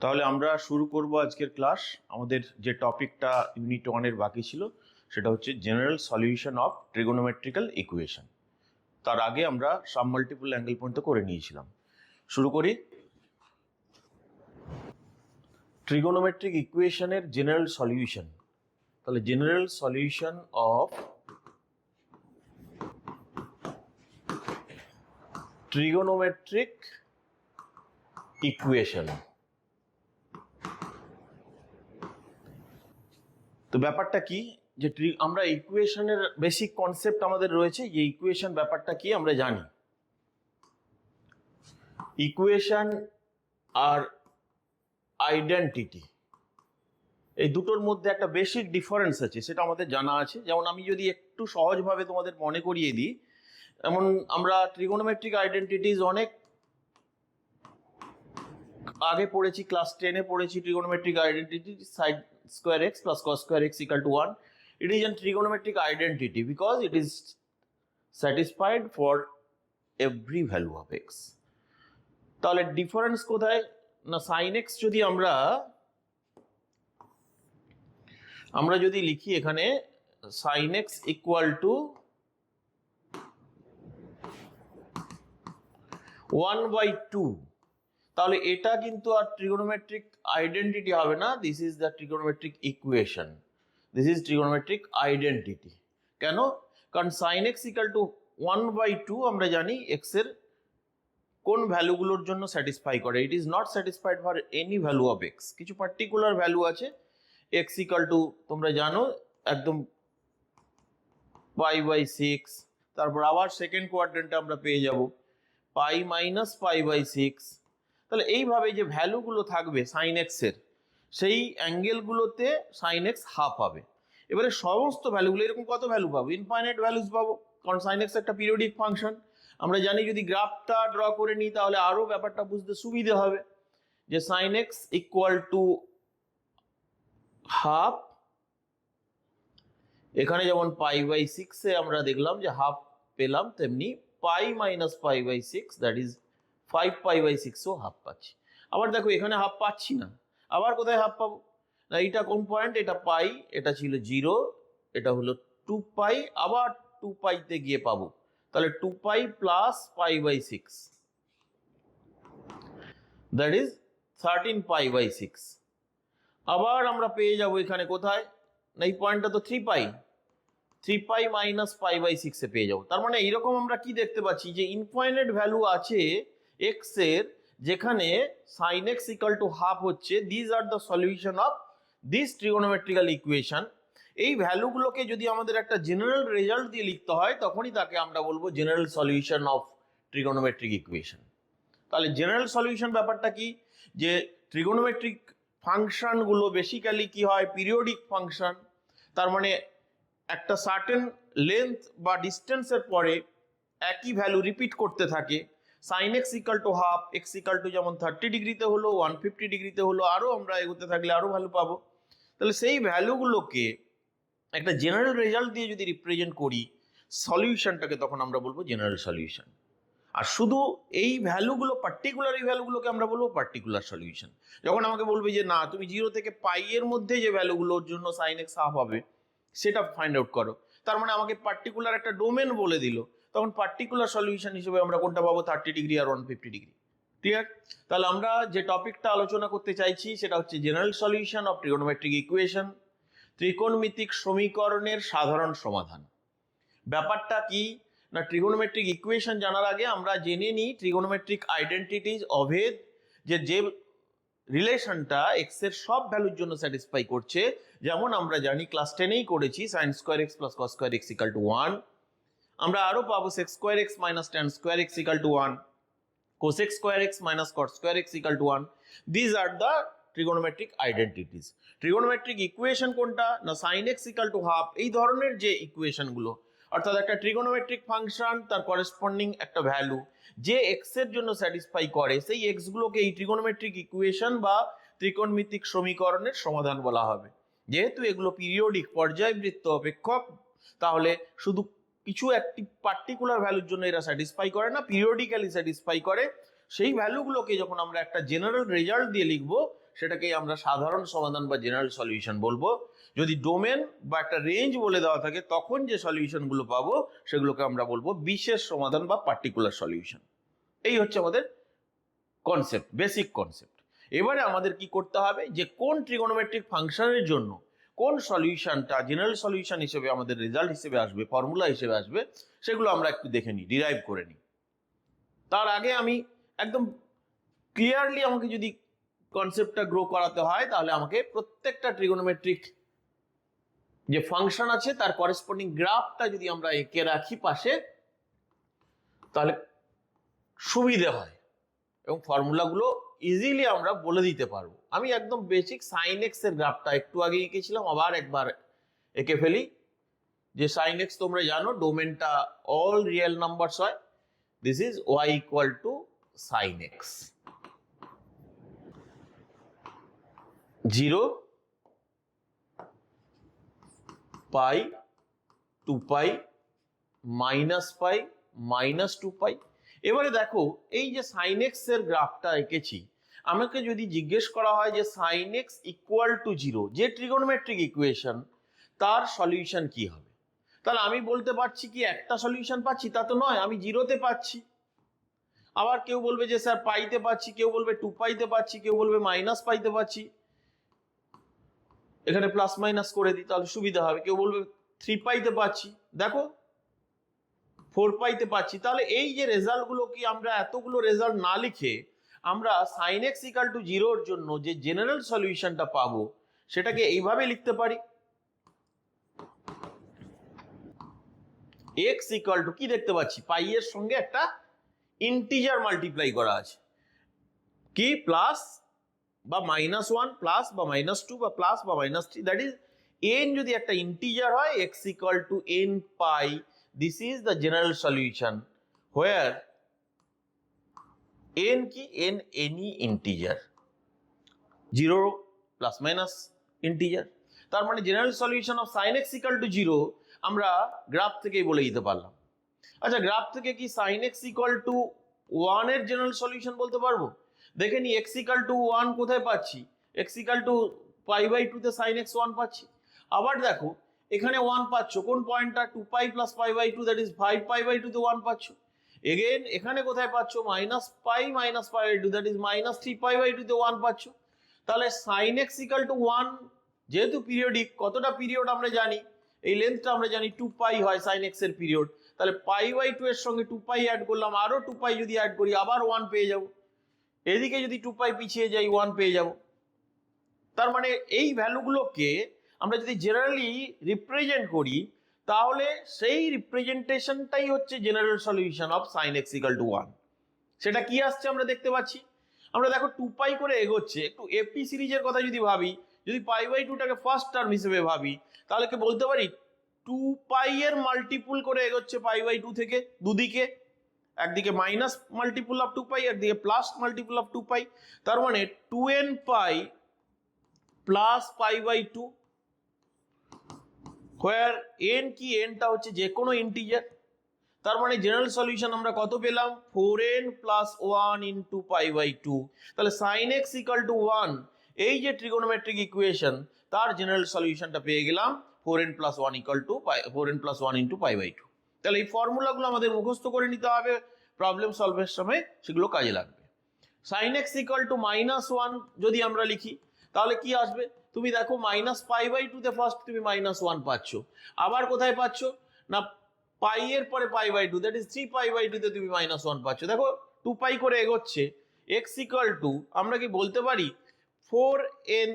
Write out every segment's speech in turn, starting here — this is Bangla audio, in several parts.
তাহলে আমরা শুরু করব আজকের ক্লাস। আমাদের যে টপিকটা ইউনিট 1 এর বাকি ছিল সেটা হচ্ছে general solution of trigonometrical equation. তার আগে আমরা সাব মাল্টিপল অ্যাঙ্গেল পর্যন্ত করে নিয়েছিলাম। শুরু করি। ট্রিগোনোমেট্রিক ইকুয়েশনের জেনারেল সলিউশন। তাহলে general solution of trigonometric equation. তো ব্যাপারটা কি যে আমরা ইকুয়েশনের বেসিক কনসেপ্ট আমাদের রয়েছে, যে ইকুয়েশন ব্যাপারটা কি আমরা জানি। ইকুয়েশন আর আইডেন্টিটি এই দুটোর মধ্যে একটা বেসিক ডিফারেন্স আছে, সেটা আমাদের জানা আছে। যেমন আমি যদি একটু সহজভাবে তোমাদের মনে করিয়ে দিই, যেমন আমরা ট্রিগোনোমেট্রিক আইডেন্টিটিস অনেক আগে পড়েছি, ক্লাস 10-এ পড়েছি। Trigonometric identity side square x plus cos square x equal to 1. It is a trigonometric identity because it is satisfied for every value of x. তাহলে ডিফারেন্স কোথায় না, সাইন এক্স যদি আমরা যদি লিখি এখানে সাইন এক্স ইকুয়াল টু 1/2, তাহলে এটা কিন্তু আর ট্রিগোনোমেট্রিক আইডেন্টিটি হবে না। This is the trigonometric equation, this is trigonometric identity. কেন? কারণ সাইন এক্স ইকুয়াল টু 1/2 আমরা জানি এক্স এর কোন ভ্যালুগুলোর জন্য স্যাটিসফাই করে। It is not satisfied for any value of x. কিছু পার্টিকুলার ভ্যালু আছে এক্স ইকুয়াল টু, তোমরা জানো একদম π/6, তারপর আবার সেকেন্ড কোয়াড্রেন্টে আমরা পেয়ে যাব π - π/6। তাহলে এইভাবে যে ভ্যালুগুলো থাকবে সাইন এক্স এর, সেই অ্যাঙ্গেলগুলোতে সাইন এক্স হাফ হবে। এবারে সমস্ত ভ্যালুগুলো এরকম কত ভ্যালু পাবো? ইনফাইনাইট ভ্যালুস পাবো, কারণ সাইন এক্স একটা পিরিয়ডিক ফাংশন। আমরা জানি যদি গ্রাফটা ড্র করে নিই তাহলে আরো ব্যাপারটা বুঝতে সুবিধে হবে, যে sine x equal to half. এখানে যেমন π/6 আমরা দেখলাম যে হাফ পেলাম, তেমনি π - π/6 দ্যাট ইজ 5π/6ও হাফ পাচ্ছি। আবার দেখো এখানে হাফ পাচ্ছি না, আবার কোথায় হাফ পাবো না, এটা কোন পয়েন্ট? এটা পাই, এটা ছিল 0, এটা হলো 2π, আবার 2π-তে গিয়ে পাবো। তাহলে 2π প্লাস π/6 দ্যাট ইজ 13π/6। আবার আমরা পেয়ে যাব এখানে কোথায় না, এই পয়েন্টটা তো 3π - π/6-এ পেয়ে যাবো। তার মানে এইরকম আমরা কি দেখতে পাচ্ছি, যে ইনফাইনাইট ভ্যালু আছে এক্স এর, যেখানে sine x equal to half হচ্ছে। This are the solution of this trigonometrical equation. এই ভ্যালুগুলোকে যদি আমাদের একটা জেনারেল রেজাল্ট দিয়ে লিখতে হয়, তখনই তাকে আমরা বলবো general solution of trigonometric equation. তাহলে জেনারেল সলিউশন ব্যাপারটা কি, যে ট্রিগোনোমেট্রিক ফাংশনগুলো বেসিক্যালি কি হয়, পিরিয়ডিক ফাংশন। তার মানে একটা সার্টেন লেন্থ বা ডিস্টেন্সের পরে একই ভ্যালু রিপিট করতে থাকে। Sine x equal to half, x equal to যেমন 30 ডিগ্রিতে হলো, 150 ডিগ্রিতে হলো, আরও আমরা এগোতে থাকলে আরও ভ্যালু পাবো। তাহলে সেই ভ্যালুগুলোকে একটা জেনারেল রেজাল্ট দিয়ে যদি রিপ্রেজেন্ট করি সলিউশনটাকে, তখন আমরা বলবো জেনারেল সলিউশন। আর শুধু এই ভ্যালুগুলো, পার্টিকুলার এই ভ্যালুগুলোকে আমরা বলবো পার্টিকুলার সলিউশন। যখন আমাকে বলবে যে না, তুমি 0 থেকে π এর মধ্যে যে ভ্যালুগুলোর জন্য সাইন এক্স হাফ হবে সেটা ফাইন্ড আউট করো, তার মানে আমাকে পার্টিকুলার একটা ডোমেন বলে দিল, তখন পার্টিকুলার সলিউশন হিসেবে আমরা কোনটা পাবো? 30 ডিগ্রি আর 150 ডিগ্রি। ক্লিয়ার? তাহলে আমরা যে টপিকটা আলোচনা করতে চাইছি সেটা হচ্ছে general solution of trigonometric equation, ত্রিকোণমিতিক সমীকরণের সাধারণ সমাধান। ব্যাপারটা কি না, ট্রিগোনোমেট্রিক ইকুয়েশন জানার আগে আমরা জেনে নিই ট্রিগোনোমেট্রিক আইডেন্টিটিজ অভেদ, যে রিলেশনটা এক্স এর সব ভ্যালুর জন্য স্যাটিসফাই করছে। যেমন আমরা জানি ক্লাস 10-এই করেছি sine square x plus cos square x equal to 1। আমরা আরো পাবো sec square x minus tan square x equal to 1, cosec square x minus cot square x equal to 1। These are the trigonometric identities. Trigonometric equation কোনটা না, sine x equal to half, এই ধরনের যে ইকুয়েশনগুলো, অর্থাৎ একটা ট্রিগোনোমেট্রিক ফাংশন তার করেসপন্ডিং একটা ভ্যালু যে এক্স এর জন্য স্যাটিসফাই করে, সেই এক্স গুলোকে এই ট্রিগোনোমেট্রিক ইকুয়েশন বা ত্রিকোণমিতিক সমীকরণের সমাধান বলা হবে। যেহেতু এগুলো পিরিয়ডিক, পর্যায়বৃত্ত অপেক্ষক, তাহলে শুধু কিছু একটি পার্টিকুলার ভ্যালুর জন্য এরা স্যাটিসফাই করে না, পিরিয়ডিক্যালি স্যাটিসফাই করে। সেই ভ্যালুগুলোকে যখন আমরা একটা জেনারেল রেজাল্ট দিয়ে লিখবো, সেটাকেই আমরা সাধারণ সমাধান বা জেনারেল সলিউশন বলবো। যদি ডোমেন বা একটা রেঞ্জ বলে দেওয়া থাকে তখন যে সলিউশনগুলো পাবো সেগুলোকে আমরা বলবো বিশেষ সমাধান বা পার্টিকুলার সলিউশন। এই হচ্ছে আমাদের কনসেপ্ট, বেসিক কনসেপ্ট। এবারে আমাদের কি করতে হবে, যে কোন ট্রিগোনোমেট্রিক ফাংশনের জন্য কোন সলিউশনটা জেনারেল সলিউশন হিসেবে আমাদের রেজাল্ট হিসেবে আসবে, ফর্মুলা হিসেবে আসবে, সেগুলো আমরা একটু দেখে নিই, ডিরাইভ করে নিই। তার আগে আমি একদম ক্লিয়ারলি, আমাকে যদি কনসেপ্টটা গ্রো করাতে হয় তাহলে আমাকে প্রত্যেকটা ট্রিগোনোমেট্রিক যে ফাংশন আছে তার করেসপন্ডিং গ্রাফটা যদি আমরা এঁকে রাখি পাশে, তাহলে সুবিধে হয় এবং ফর্মুলাগুলো ইজিলি আমরা বলে দিতে পারবো। আমি একদম বেসিক সাইন এক্স এর গ্রাফটা একটু আগে এঁকেছিলাম, আবার একবার এঁকে ফেলি। যে সাইন এক্স তোমরা জানো ডোমেনটা অল রিয়েল নাম্বারস হয়। This is y equal to sine x, 0, pi, 2 pi, minus pi, minus 2 pi. এবারে দেখো এই যে সাইন এক্স এর গ্রাফটা এঁকেছি, আমাকে যদি জিজ্ঞেস করা হয় যে সাইন এক্স ইকুয়াল টু 0 যে ট্রিগোনোমেট্রিক ইকুয়েশন, তার সলিউশন কি হবে, তাহলে আমি বলতে পারছি কি একটা সলিউশন পাচ্ছি, তা তো নয়, আমি 0-তে পাচ্ছি। আবার কেউ বলবে যে স্যার পাইতে পাচ্ছি, কেউ বলবে 2 পাইতে পাচ্ছি, কেউ বলবে মাইনাস পাইতে পাচ্ছি, এখানে প্লাস মাইনাস করে দিই তাহলে সুবিধা হবে। কেউ বলবে 3 পাইতে পাচ্ছি, দেখো 4 পাইতে পাচ্ছি। তাহলে এই যে রেজাল্টগুলো, কি আমরা এতগুলো রেজাল্ট না লিখে আমরা সাইন এক্স ইকাল টু 0-র জন্য যে জেনারেল সলিউশনটা পাবো সেটাকে এইভাবে লিখতে পারি, এক্স ইকাল টু, কি দেখতে পাচ্ছি, পাই এর সঙ্গে একটা ইন্টিজার মাল্টিপ্লাই করা আছে, কি প্লাস বা -1 প্লাস বা -2 বা প্লাস বা -3, দ্যাট ইজ n যদি একটা ইন্টিজার হয়, x equal to n pi, this is the general solution where n কি, n any integer, 0 plus minus integer. তার মানে general solution of sine x equal to 0 আমরা গ্রাফ থেকেই বলে দিতে পারলাম। আচ্ছা, গ্রাফ থেকে কি সাইন এক্স ইকুয়াল টু 1 এর জেনারেল সলিউশন বলতে পারবো? দেখে নি এক্স ইকাল টু 1 কোথায় পাচ্ছি, এক্স ইকাল টু π/2 তে সাইন এক্স 1 পাচ্ছি। আবার দেখো এখানে 1 পাচ্ছ, কোন পয়েন্টটা, 2π প্লাস π/2, দ্যাট ইজ 5π/2 তে 1 পাচ্ছ। এগেন এখানে কোথায় পাচ্ছ, -π মাইনাস π/2, দ্যাট ইজ -3π/2 তে 1 পাচ্ছ। তাহলে সাইন এক্স ইকাল টু 1, যেহেতু পিরিয়ডিক, কতটা পিরিয়ড আমরা জানি, এই লেন্থটা আমরা জানি 2π হয় সাইন এক্স এর পিরিয়ড, তাহলে π/2 এর সঙ্গে 2π অ্যাড করলাম, আরো 2π যদি অ্যাড করি আবার 1 পেয়ে যাব, এদিকে যদি 2π পিছিয়ে যাই 1 পেয়ে যাব। তার মানে এই ভ্যালুগুলোকে আমরা যদি জেনারেলি রিপ্রেজেন্ট করি তাহলে সেই রিপ্রেজেন্টেশনটাই হচ্ছে general solution of sign x equal to 1। সেটা কি আসছে আমরা দেখতে পাচ্ছি, আমরা দেখো 2π করে এগোচ্ছে। একটু এপি সিরিজের কথা যদি ভাবি, যদি π/2টাকে ফার্স্ট টার্ম হিসেবে ভাবি, তাহলে কি বলতে পারি 2π এর মাল্টিপুল করে এগোচ্ছে π/2 থেকে দুদিকে, একদিকে মাইনাস মাল্টিপুল অফ 2π, একদিকে প্লাস মাল্টিপুল অফ 2π। তার মানে 2n পাই প্লাস π/2, হোয়ার n কি, nটা হচ্ছে যে কোনো ইন্টিজার। তার মানে জেনারেল সলিউশন আমরা কত পেলাম, 4n প্লাস 1 ইন্টু π/2। তাহলে সাইন এক্স ইকাল টু 1, এই যে ট্রিগোনোমেট্রিক ইকুয়েশন, তার জেনারেল সলিউশনটা পেয়ে গেলাম 4n plus 1 equal to 4n plus 1 into π/2। তাহলে এই ফর্মুলাগুলো আমাদের মুখস্থ করে নিতে হবে, প্রবলেম সলভের সময় সেগুলো কাজে লাগবে। সাইন এক্স ইকাল টু -1 যদি আমরা লিখি তাহলে কি আসবে, তুমি দেখো -π/2 তে ফার্স্ট তুমি -1 পাচ্ছ, আবার কোথায় পাচ্ছ না পাই এর পরে π/2, দ্যাট ইজ 3π/2 তে তুমি -1 পাচ্ছ। দেখো 2π করে এগোচ্ছে। এক্স ইকাল টু, আমরা কি বলতে পারি 4n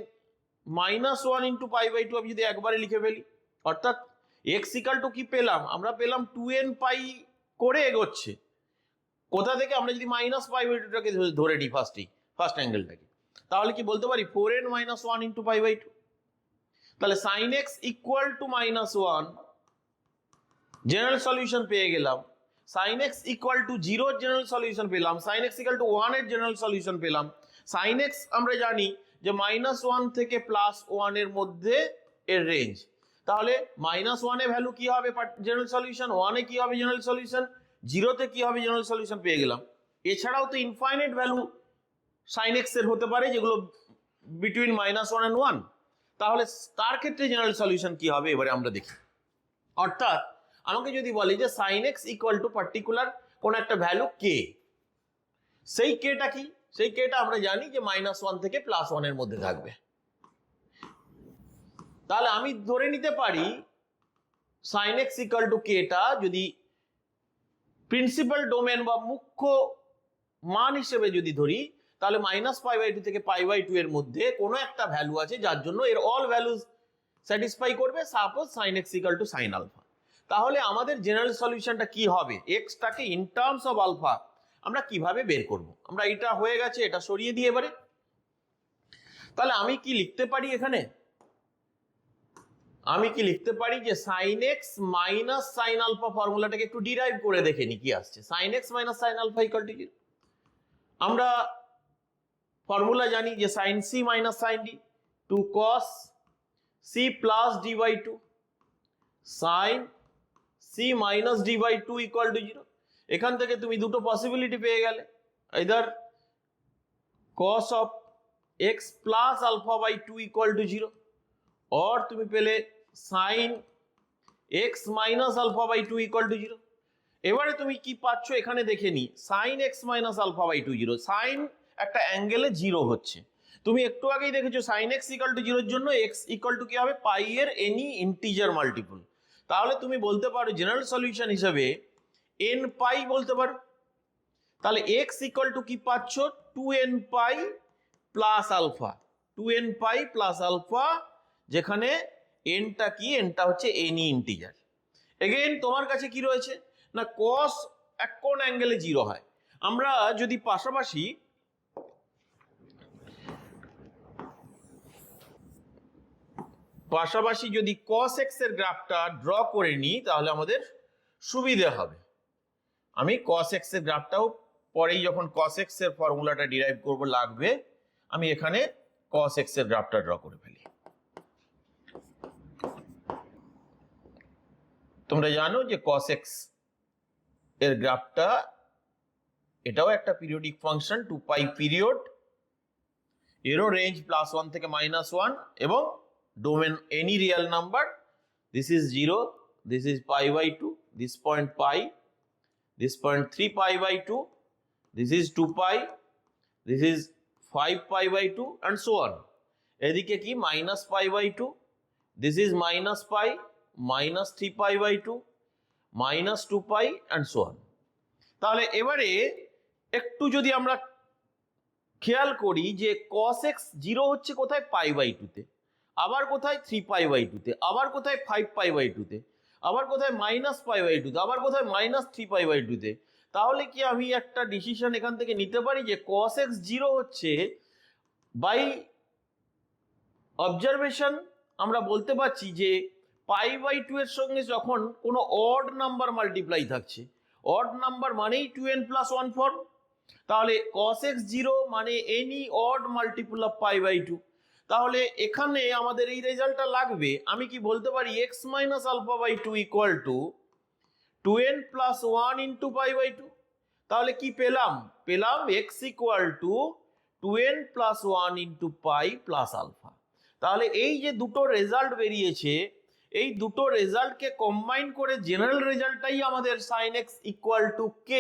-1 ইন্টু π/2, আমি যদি একবারে লিখে ফেলি, অর্থাৎ এক্স ইকাল টু কি পেলাম, আমরা পেলাম 2n পাই করে এগোচ্ছে। কোথা থেকে, আমরা যদি -π/2টাকে ধরে নিই ফার্স্ট অ্যাঙ্গেলটাকে, তাহলে কি বলতে পারি 4n -1 ইন্টু π/2। তাহলে sine x equal to -1 general solution পেয়ে গেলাম, sine x equal to 0 general solution পেলাম, সাইন এক্স ইকুয়াল টু 1 এর জেনারেল সলিউশন পেলাম। সাইন এক্স আমরা জানি যে -1 থেকে +1 এর মধ্যে এর রেঞ্জ, তাহলে -1 এ ভ্যালু কি হবে জেনারেল সলিউশন, 1 এ কি হবে জেনারেল সলিউশন, 0-তে কি হবে জেনারেল সলিউশন পেয়ে গেলাম। এছাড়াও তো ইনফাইনাইট ভ্যালু সাইন এক্স এর হতে পারে, যেগুলো বিটুইন -1 and 1, তাহলে তার ক্ষেত্রে জেনারেল সলিউশন কি হবে এবারে আমরা দেখি। অর্থাৎ আমাকে যদি বলে যে sin x equal two particular কোন একটা ভ্যালু k, সেই কেটা কি, সেই কেটা আমরা জানি যে -1 থেকে +1 এর মধ্যে থাকবে। তাহলে আমি ধরে নিতে পারি sin x ইকুয়াল টু কেটা যদি প্রিন্সিপাল ডোমেন বা মুখ্য মান হিসেবে যদি ধরি, তাহলে -π/2 থেকে π/2 এর মধ্যে কোনো একটা ভ্যালু আছে যার জন্য এর অল ভ্যালুজ স্যাটিসফাই করবে, suppose sin x equal to sin alpha. তাহলে আমাদের জেনারেল সলিউশনটা কি হবে, এক্সটাকে ইন টার্মস অফ আলফা আমরা কিভাবে বের করব। আমরা এটা হয়ে গেছে, এটা সরিয়ে দিয়ে এবারে তাহলে আমি কি লিখতে পারি এখানে, আমি কি লিখতে পারি যে sin x minus sin alpha ফর্মুলাটাকে একটু ডিরাইভ করে দেখে নি কি আসছে। sin x minus sin alpha equal to 0, আমরা ফর্মুলা জানি যে sin c minus sin d, 2 cos c plus d/2 sin c minus d/2 equal to 0। এখান থেকে তুমি দুটো পসিবিলিটি পেয়ে গেলে, either cos of x plus alpha by 2 equal to 0, or তুমি পেলে sin x minus alpha by 2 equal to 0। এবারে তুমি কি পাচ্ছ এখানে দেখে নি, sin x minus alpha by 2 0, sin একটা অ্যাঙ্গেলে 0 হচ্ছে। তুমি একটু আগেই দেখেছো sin x ইকুয়াল টু 0 এর জন্য x ইকুয়াল টু কি হবে, পাই এর এনি ইন্টিজার মাল্টিপল। তাহলে তুমি বলতে পারো জেনারেল সলিউশন হিসেবে n পাই বলতে পারো। তাহলে x ইকুয়াল টু কি পাচ্ছ, 2n pi plus alpha, 2n pi plus alpha, যেখানে nটা কি, nটা হচ্ছে এনি ইন্টিজার। এগেইন তোমার কাছে কি রয়েছে না, cos এক কোন অ্যাঙ্গেলে 0 হয়। আমরা যদি পাশাপাশি যদি cos x এর গ্রাফটা ড্র করে নিই তাহলে আমাদের সুবিধা হবে। আমি cos x এর গ্রাফটাও পরেই যখন cos x এর ফর্মুলাটা ডিরাইভ করব লাগবে, আমি এখানে cos x এর গ্রাফটা ড্র করে ফেলি। তোমরা জানো যে cos x এর গ্রাফটা এটাও একটা পিরিয়ডিক ফাংশন, 2π পিরিয়ড, এরও রেঞ্জ +1 থেকে -1 এবং domain any real number. This is 0, this is π/2, this point π, this point 3π/2, this is 2π, this is 5π/2 and so on। এদিকে কি -π/2, this is -π, -3π/2, -2π and so on। তাহলে এবারে একটু যদি আমরা খেয়াল করি যে cos x 0 হচ্ছে কোথায়, π/2 তে, আবার কোথায় 3π/2 তে, আবার কোথায় 5π/2 তে, আবার কোথায় -π/2 তে, আবার কোথায় -3π/2 তে। তাহলে কি আমি একটা ডিসিশন এখান থেকে নিতে পারি যে cos x 0 হচ্ছে, বাই অবজারভেশন আমরা বলতে পারছি যে π/2 এর সঙ্গে যখন কোনো অড নাম্বার মাল্টিপ্লাই থাকছে, অড নাম্বার মানেই 2n + 1 ফর্ম, তাহলে cos x 0 মানে এনি অড মাল্টিপল অফ π/2। তাহলে এখানে আমাদের এই রেজাল্টটা লাগবে। আমি কি বলতে পারি x minus alpha by 2 equal to 2n + 1 into π/2। তাহলে কি পেলাম, পেলাম x equal to 2n + 1 into pi plus alpha. তাহলে এই যে দুটো রেজাল্ট বেরিয়েছে, এই দুটো রেজাল্টকে কম্বাইন করে জেনারেল রেজাল্টটাই আমাদের sin x equal to k,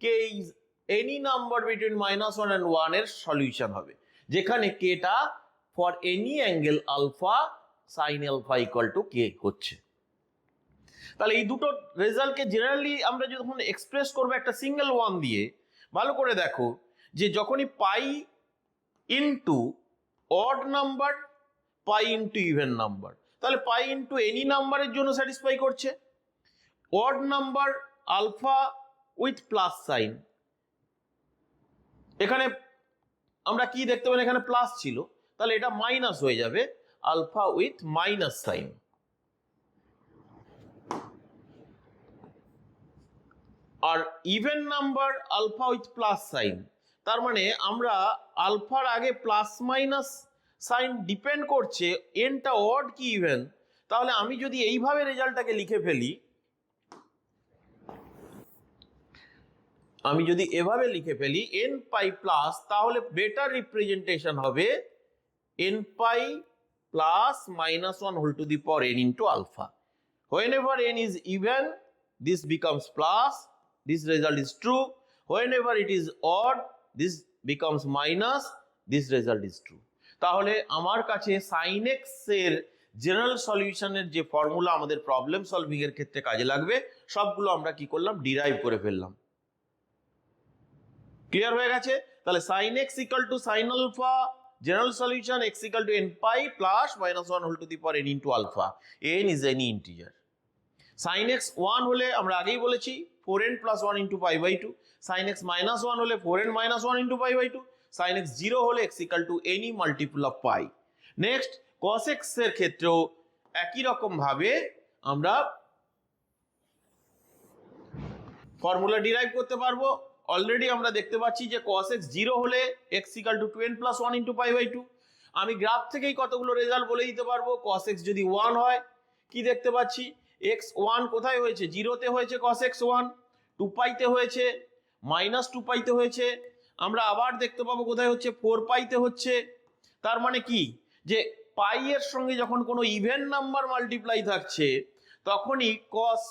k is any number between -1 and 1 এর সলিউশন হবে, যেখানে k টা for any angle alpha sin alpha equal to k হচ্ছে। তাহলে এই দুটো রেজাল্টকে জেনারেলি আমরা যখন এক্সপ্রেস করবো একটা সিঙ্গেল ওয়ান দিয়ে, ভালো করে দেখো যে যখনই pi into odd number, pi into even number, তাহলে পাই ইন্টু এনি নাম্বারের জন্য স্যাটিসফাই করছে। Odd number alpha with plus sign, এখানে আমরা কি দেখতে পাই, এখানে প্লাস ছিল, তাহলে এটা মাইনাস হয়ে যাবে, আলফা উইথ মাইনাস সাইন। আর even number alpha with plus sign, তার মানে আমরা আলফার আগে প্লাস মাইনাস সাইন ডিপেন্ড করছে এনটা অড কি ইভেন। তাহলে আমি যদি এইভাবে রেজাল্টটাকে লিখে ফেলি, আমি যদি এভাবে লিখে ফেলি n পাই প্লাস, তাহলে বেটার রিপ্রেজেন্টেশন হবে n pi plus minus 1 whole to the power n into alpha. Whenever n is even, this becomes plus, this result is true. Whenever it is odd, this becomes minus, this result is true. তাহলে আমার কাছে sin x এর জেনারেল সলিউশনের যে ফর্মুলা আমাদের প্রবলেম সলভিং এর ক্ষেত্রে কাজে লাগবে সবগুলো আমরা কি করলাম ডিরাইভ করে ফেললাম। ক্লিয়ার হয়ে গেছে? তাহলে sin x equal to sin alpha, general solution x equal to n pi plus minus 1 whole to the power n into alpha. n is any integer. sin x 1 হলে আমরা আগেই বলেছি 4n plus 1 into pi by 2. sin x minus 1 হলে 4n minus 1 into pi by 2. sin x 0 হলে x equal to any multiple of pi. Next cos x এর ক্ষেত্রেও একই রকম ভাবে আমরা ফর্মুলা ডিরাইভ করতে পারবো। অলরেডি আমরা দেখতে পাচ্ছি যে cos x 0 হলে x equal to 2n plus 1 into pi by 2. আমি গ্রাফ থেকেই কতগুলো রেজাল্ট বলে দিতে পারবো। cos x যদি 1 হয় কি দেখতে পাচ্ছি x 1 কোথায় হয়েছে 0 তে হয়েছে cos x 1, 2 পাই তে হয়েছে, মাইনাস 2 পাই তে হয়েছে, আমরা আবার দেখতে পাবো কোথায় হচ্ছে 4 পাই তে হচ্ছে। তার মানে কি যে পাই এর সঙ্গে যখন কোনো ইভেন নাম্বার মাল্টিপ্লাই থাকছে তখনই cos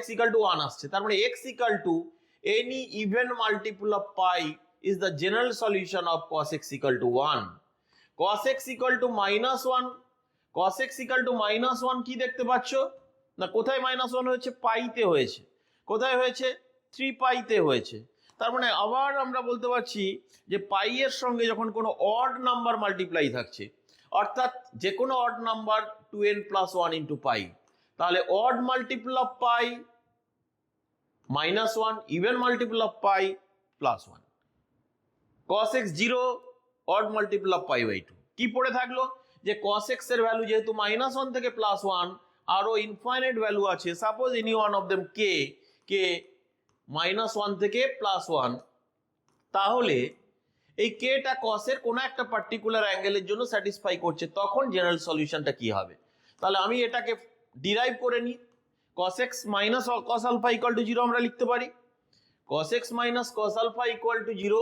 x equal to 1 আসছে। তার মানে x equal to any even multiple of pi is the general solution of cos x equal to 1. cos x equal to minus 1, cos x equal to minus 1 কি দেখতে পাচ্ছ না কোথায় মাইনাস 1 হয়েছে পাইতে হয়েছে, কোথায় হয়েছে 3 পাইতে হয়েছে। তার মানে আবার আমরা বলতে পারছি যে পাই এর সঙ্গে যখন কোনো অড নাম্বার মাল্টিপ্লাই থাকছে অর্থাৎ যে কোনো odd number 2n plus 1 into pi, তাহলে odd multiple of pi minus 1, even multiple of pi plus 1. cos x 0 odd multiple of pi by 2 কি পড়ে থাকলো যে cos x এর ভ্যালু যেহেতু -1 থেকে +1 আরো ইনফাইনাইট ভ্যালু আছে, suppose any one of them k -1 থেকে +1, তাহলে এই k টা cos এর কোন একটা পার্টিকুলার অ্যাঙ্গেলের জন্য স্যাটিসফাই করছে, তখন জেনারেল সলিউশনটা কি হবে। তাহলে আমি এটাকে ডিরাইভ করে নিই। cos x minus cos alpha equal to 0 আমরা লিখতে পারি। cos x minus cos alpha equal to 0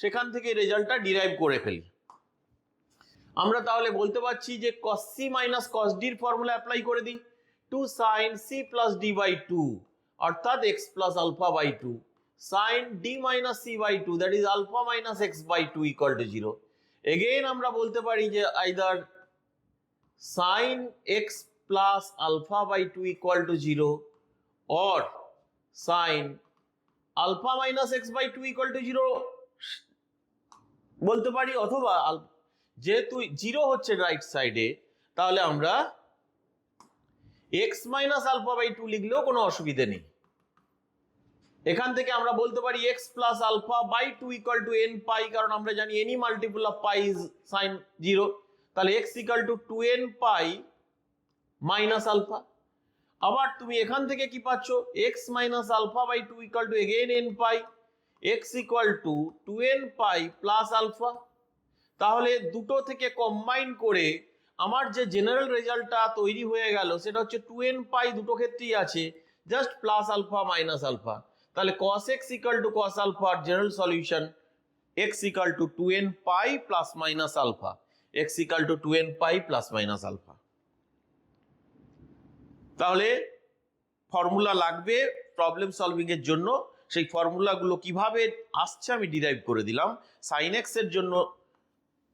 সেখান থেকে রেজাল্টটা ডিরাইভ করে ফেলি। আমরা তাহলে বলতে পারছি যে cos c minus cos d এর ফর্মুলা অ্যাপ্লাই করে দিই 2 sin c plus d by 2 অর্থাৎ x plus alpha by 2 sin d minus c by 2 that is alpha minus x by 2 equal to 0. Again আমরা বলতে পারি যে either sin x plus alpha by 2 equal to 0 or sin alpha minus x by 2 equal to 0 বলতে পারি, অথবা যেহেতু 0 হচ্ছে রাইট সাইডে তাহলে আমরা x minus alpha by 2 লিখলেও কোনো অসুবিধা নেই। এখান থেকে আমরা বলতে পারি x plus alpha by 2 equal to n pi, কারণ আমরা জানি any multiple of pi is sin 0, তাহলে x equal to 2n pi minus alpha. আবার তুমি এখান থেকে কি পাচ্ছ x minus alpha by 2 equal to again n pi, x equal to 2n pi plus alpha. তাহলে দুটো থেকে কম্বাইন করে আমার যে জেনারেল রেজাল্টটা তৈরি হয়ে গেল সেটা হচ্ছে 2n pi দুটো ক্ষেত্রেই আছে, just plus alpha minus alpha. তাহলে cos x equal to cos alpha general solution x equal to 2n pi plus minus alpha, x equal to 2n pi plus minus alpha. তাহলে ফর্মুলা লাগবে প্রবলেম সলভিং এর জন্য, সেই ফর্মুলাগুলো কিভাবে আসছে আমি ডিরাইভ করে দিলাম। sin x এর জন্য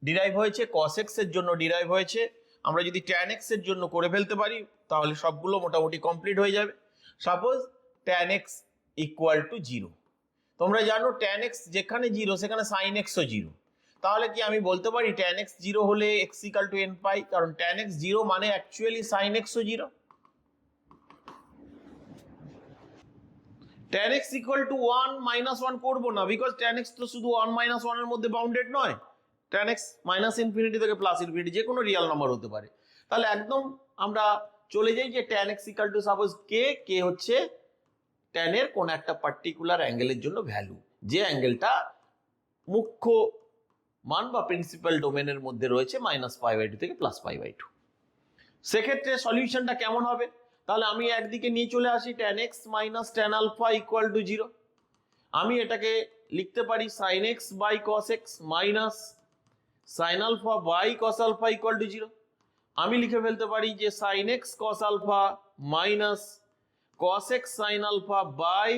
ডিরাইভ হয়েছে, cos x এর জন্য ডিরাইভ হয়েছে। আমরা যদি tan x এর জন্য করে ফেলতে পারি তাহলে সবগুলো মোটামুটি কমপ্লিট হয়ে যাবে। Suppose tan x equal to 0, তোমরা জানো tan x যেখানে 0 সেখানে sin x ও 0, তাহলে কি আমি বলতে পারি tan x 0 হলে x equal to n pi, কারণ tan x 0 মানে অ্যাকচুয়ালি sin x ও 0। tan x equal to 1 minus 1 করবো না, বিকজ tan x তো শুধু 1 মাইনাস 1 এর মধ্যে বাউন্ডেড নয়, tan x মাইনাস ইনফিনিটি থেকে প্লাস ইনফিনিটি যে কোনো রিয়েল নাম্বার হতে পারে। তাহলে একদম আমরা চলে যাই যে tan x equal two suppose k হচ্ছে tan এর কোন একটা পার্টিকুলার অ্যাঙ্গেলের জন্য ভ্যালু, যে অ্যাঙ্গেলটা মুখ্য মান বা প্রিন্সিপাল ডোমেনের মধ্যে রয়েছে -π/2 থেকে +π/2। সেক্ষেত্রে সলিউশনটা কেমন হবে, তাহলে আমি একদিকে নিয়ে চলে আসি tan x minus tan alpha equal to 0, আমি এটাকে লিখতে পারি sin x by cos x minus sine alpha by cos alpha equal to 0। আমি লিখে ফেলতে পারি যে sine x cos alpha minus cos x sine alpha by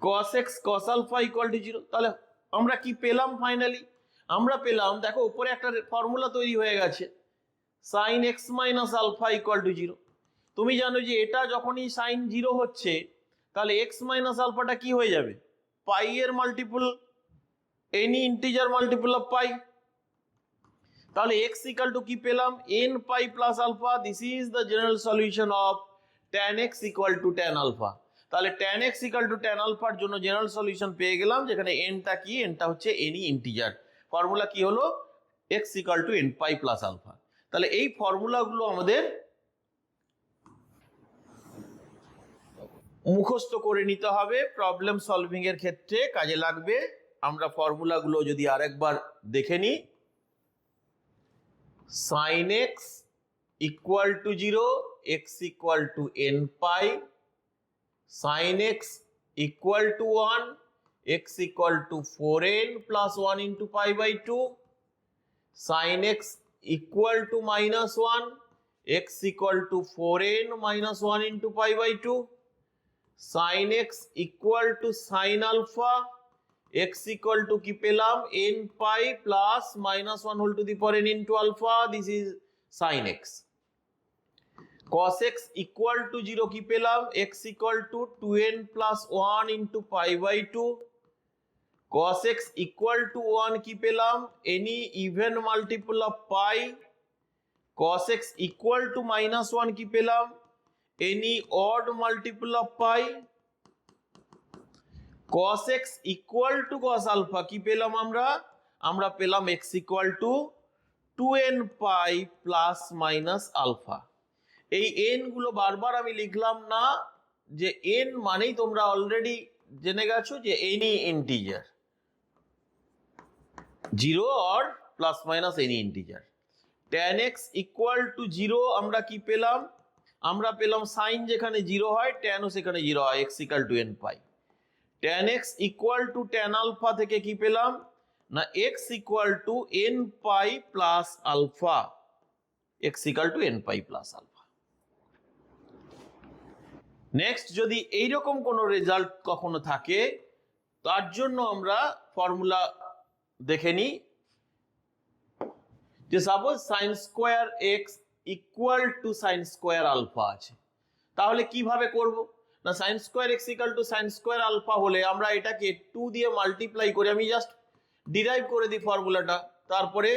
cos x cos alpha equal to 0। তাহলে আমরা কি পেলাম ফাইনালি? আমরা পেলাম, দেখো উপরে একটা ফর্মুলা তৈরি হয়ে গেছে, sine x minus alpha equal to 0। তুমি জানো যে এটা যখনই সাইন 0 হচ্ছে তাহলে এক্স মাইনাস আলফাটা কি হয়ে যাবে? পাই এর multiple, any integer multiple of pi. তাহলে এক্স ইকুয়াল টু কি পেলাম? N pi plus alpha. This is the general solution of tan x equal to tan alpha. তাহলে tan x equal to tan আলফার জন্য জেনারেল সলিউশন পেয়ে গেলাম, যেখানে এনটা কি? এনটা হচ্ছে এনি ইন্টিজার। ফর্মুলা কি হলো? x equal to n pi plus alpha. তাহলে এই ফর্মুলাগুলো আমাদের মুখস্থ করে নিতে হবে, প্রবলেম সলভিং এর ক্ষেত্রে কাজে লাগবে। আমরা ফর্মুলাগুলো যদি আরেকবার দেখে নিই, sin x equal to 0, x equal to n pi, sin x equal to 1, x equal to 4n plus 1 into pi by 2, sin x equal to minus 1, x equal to 4n minus 1 into pi by 2, sin x equal to sin alpha, x equal to কি পেলাম? n pi plus minus 1 whole to the power n into alpha. This is sin x। cos x equal to 0 কি পেলাম? x equal to 2n plus 1 into pi by 2। cos x equal to 1 কি পেলাম? Any even multiple of pi. cos x equal to minus 1 কি পেলাম? Any odd multiple of pi. cos x equal to cos alpha কি পেলাম আমরা? আমরা পেলাম x equal to 2n pi plus minus alpha. এই n গুলো বারবার আমি লিখলাম না, যে n মানেই তোমরা অলরেডি জেনে গেছো যে any integer, 0 or plus minus any integer. tan x equal to 0 আমরা কি পেলাম? আমরা পেলাম সাইন যেখানে 0 হয়, ট্যানও সেখানে 0 হয়, x equal to n pi. tan x equal to tan alpha থেকে কি পেলাম? না x equal to n pi plus alpha, x equal to n pi plus alpha. Next, যদি এইরকম কোনো রেজাল্ট কখনো থাকে, তার জন্য আমরা ফর্মুলা দেখে নিই। যে suppose sine square x equal to sine square alpha আছে, তাহলে কিভাবে করব? না sine square x equal to sine square alpha হলে আমরা এটাকে 2 দিয়ে মাল্টিপ্লাই করে, আমি জাস্ট ডিরাইভ করে দিই ফর্মুলাটা, তারপরে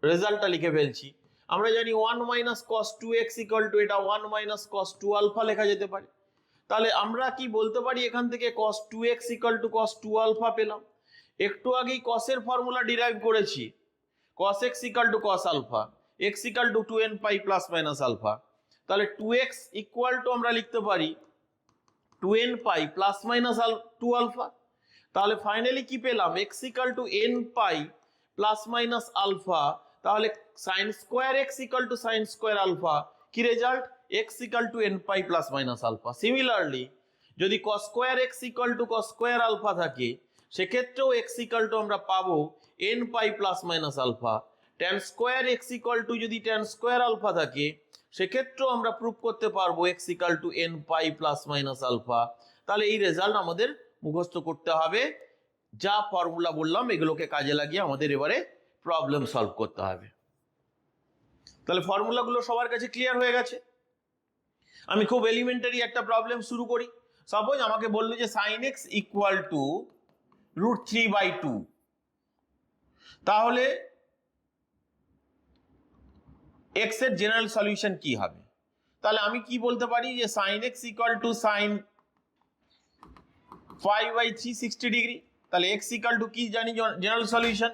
রেজাল্টটা লিখে ফেলছি। আমরা জানি 1 minus cos 2x equal two, এটা 1 মাইনাস কস 2 আলফা লেখা যেতে পারে। তাহলে আমরা কি বলতে পারি? এখান থেকে cos 2x equal to cos 2 alpha পেলাম। একটু আগেই cos-এর ফর্মুলা ডিরাইভ করেছি, cos x equal to cos alpha, x equal to 2n pi plus minus alpha. তাহলে 2x ইকুয়াল টু আমরা লিখতে পারি 2n pi plus minus 2 alpha. তাহলে ফাইনালি কি পেলাম? x equal to n pi plus minus alpha. তাহলে sine square x equal to sine square alpha, কি result? x equal to n pi plus minus alpha. Similarly যদি cos square x equal to cos square alpha থাকে, সেক্ষেত্রেও x ইকুয়াল টু আমরা পাবো n pi plus minus alpha. tan square x equal to যদি tan স্কোয়ার আলফা থাকে, সেক্ষেত্রেও আমরা প্রুভ করতে পারবো x equal to n pi plus minus alpha. তাহলে এই রেজাল্ট আমাদের মুখস্থ করতে হবে। যা ফর্মুলা বললাম এগুলোকে কাজে লাগিয়ে আমাদের এবারে প্রবলেম সলভ করতে হবে। তাহলে ফর্মুলাগুলো সবার কাছে ক্লিয়ার হয়ে গেছে। আমি খুব এলিমেন্টারি একটা প্রবলেম শুরু করি। সাপোজ আমাকে বললো যে সাইন এক্স ইকুয়াল টু √3/2, তাহলে এক্স এর জেনারেল সলিউশন কি হবে? তাহলে আমি কি বলতে পারি? যে sine x equal to sine 5/3 60 degree. তাহলে এক্স ইকুয়াল টু কি জানি general solution?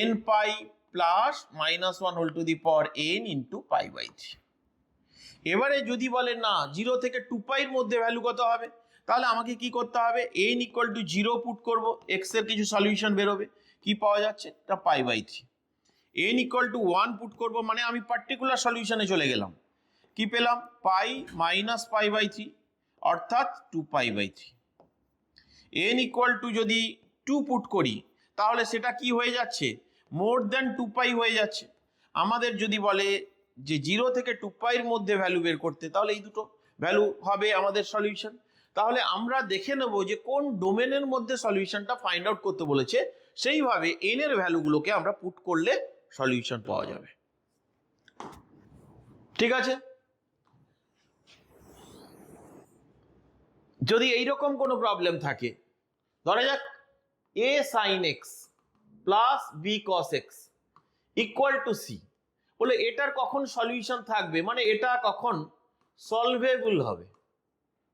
n pi plus minus 1 whole to the power n into π/3। এবারে যদি বলে না 0 থেকে 2 পাইয়ের মধ্যে ভ্যালু কত হবে, তাহলে আমাকে কি করতে হবে? n ইকুয়াল টু 0 পুট করব, x এর কিছু সলিউশন বেরোবে। কি পাওয়া যাচ্ছে? এটা π/3। n ইকুয়াল টু 1 পুট করব, মানে আমি পার্টিকুলার সলিউশনে চলে গেলাম। কি পেলাম? পাই মাইনাস π/3 অর্থাৎ 2π/3। n ইকুয়াল টু যদি 2 পুট করি, তাহলে সেটা কি হয়ে যাচ্ছে, মোর দ্যান 2π হয়ে যাচ্ছে। আমাদের যদি বলে যে 0 থেকে 2π এর মধ্যে ভ্যালু বের করতে, তাহলে এই দুটো ভ্যালু হবে আমাদের সলিউশন। তাহলে আমরা দেখে নেব যে কোন ডোমেনের মধ্যে সলিউশনটা ফাইন্ড আউট করতে বলেছে, সেইভাবে n এর ভ্যালুগুলোকে আমরা পুট করলে সলিউশন পাওয়া যাবে। ঠিক আছে, যদি এইরকম কোনো প্রবলেম থাকে, ধরা যাক a sin x plus b cos x equal two c, বলে এটার কখন সলিউশন থাকবে, মানে এটা কখন সলভেবল হবে,